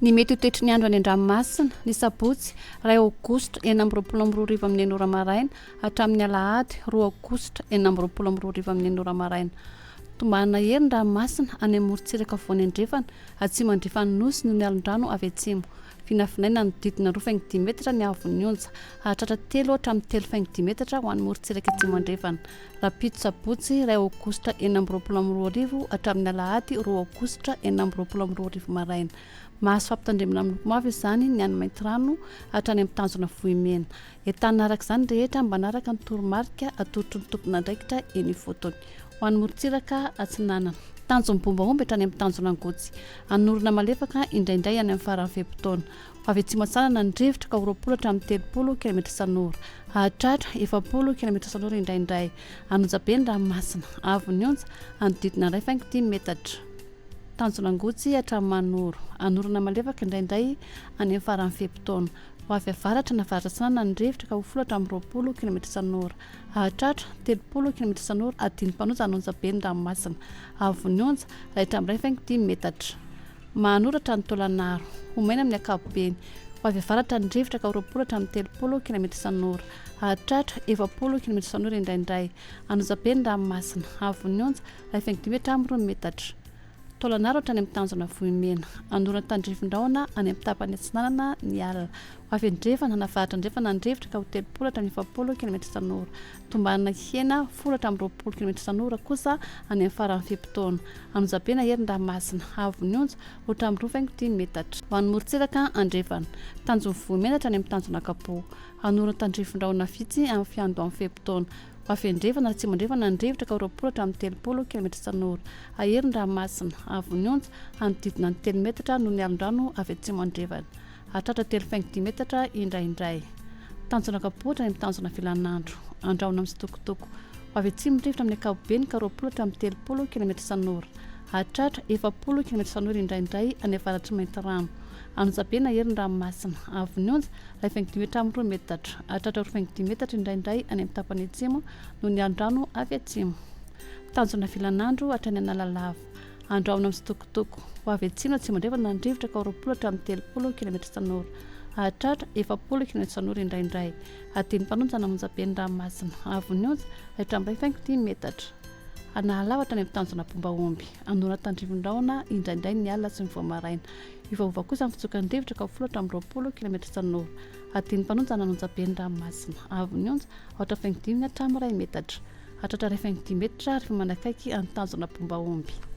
Ny mety ho toetry ny andro any an-dranomasina ny sabotsy 2 aogositra 2024 amin'ny 9 maraina hatramin'ny alahady 2 aogositra 2024 amin'ny 9 maraina. Tombanana hery ny ranomasina any amorontsiraka voany andrefana atsimo andrefana nosy noho ny alondrano avy atsimo. Vinavinaina ny didina 2.5 metatra ny avon'ny onja hahatratra 3 hatramin'ny 3.5 metatra ho an'ny morontsiraka atsimo andrefana. Rapito sabotsy 2 aogositra 2024 hatramin'ny alahady 2 aogositra 2024 maraina. Mahazo fampitandremana amin'ny loko mavo izany ny any mainty rano hatrany amin'ny tanjona vohimena. Entanina araka izany rehetra mba naraka ny toromarika atolotry ny tompona andraikitra eny ifotony. Ho an'ny morontsiraka atsinanana tanjony bombaomby hatrany amin'ny tanjona angotsy. Anorona malefaka indraindray any amin'ny faran'ny fehim-potoana. Ho avy atsimo atsanana ny rivotra ka 20 hatramin'ny 30 km isan'ora. Hahatratra 40 km isan'ora indraindray. Anonjabe ny ranomasina avon'ny onja anodidina 2.5 metatra. Tanjona angotsy hatramin'ny manoro. Anorona malefaka indraindray any amin'ny faran'ny fehim-potoana. Ho avy avaratra na avaratra atsanana ny rivotra ka 10 hatramin'ny 20 km isan'ora. Hahatratra 30 km isan'ora adiny mpanonja anonjabe ny ranomasina avon'ny onja hatramin'ny 2.5 metatra. Mahanoratra ny tolanaro homaina amin'ny ankapobeny. Ho avy avaratra ny rivotra ka 20 hatramin'ny 30 km isan'ora. Hahatratra 40 km isan'ora indraindray. Anonjabe ny ranomasina avon'ny onja 2.5 hatramin'ny 2 metatra. Tolanaro hatrany amin'ny tanjona vohimena. Anorana tandrifin-drahona any amin'ny tapany atsinanana ny alina. Ho avy andrefana na avaratra andrefana ny rivotra ka 30 hatramin'ny 40 km isan'ora. Tombanana hena 10 hatramin'ny 20 km isan'ora kosa any amin'ny faran'ny fehim-potoana. Anonjabe na hery ny ranomasina avon'ny onja hatramin'ny 2.5 metatra. Ho an'ny morontsiraka andrefana tanjona vohimena hatrany amin'ny tanjona kapoha. Anorana tandrifin-drahona vitsy amin'ny fiandohan'ny fehim-potoana. Ho avy andrefana na tsy mandrefana ny rivotra ka 20 hatramin'ny 30 km isan'ora. Ahery ny ranomasina avon'ny onja anodidina ny 3 metatra noho ny alondrano avy atsimo andrefana. Hahatratra 3.5 metatra indraindray. Tanjona kapoha hatrany amin'ny tanjona filanandro. Andraona amin'ny sitokotoko. Ho avy atsimo ny rivotra amin'ny ankapobeny ka 20 hatramin'ny 30 km isan'ora. Hahatratra 40 km isan'ora indraindray any avaratry mainty rano. Anonjabe na hery ny ranomasina avon'ny onja 2.5 hatramin'ny 2 metatra. Hahatratra 2.5 metatra indraindray any amin'ny tapany atsimo noho ny alondrano avy atsimo. Tanjona filanandro hatrany analalava. Andraona amin'ny sitokotoko. Ho avy atsimo tsy mandrefana ny rivotra ka 20 hatramin'ny 30 km isan'ora. Hahatratra 40 km isan'ora indraindray. Adiny mpanonja namonjabe ny ranomasina avon'ny onja hatramin'ny 2.5 metatra. Anahalava hatrany amin'ny tanjona bombaomby. Anorana tandrifin-drahona indraindray ny alina sy ny voamaraina. Iovaova kosa amin'ny fitsokan'ny rivotra ka 10 hatramin'ny 20 km isan'ora. Adiny mpanonja nanonjabe ny ranomasina avon'ny onja 5 hatramin'ny 2 metatra. Hahatratra 2.5 metatra rehefa manakaiky amin'ny tanjona bombaomby.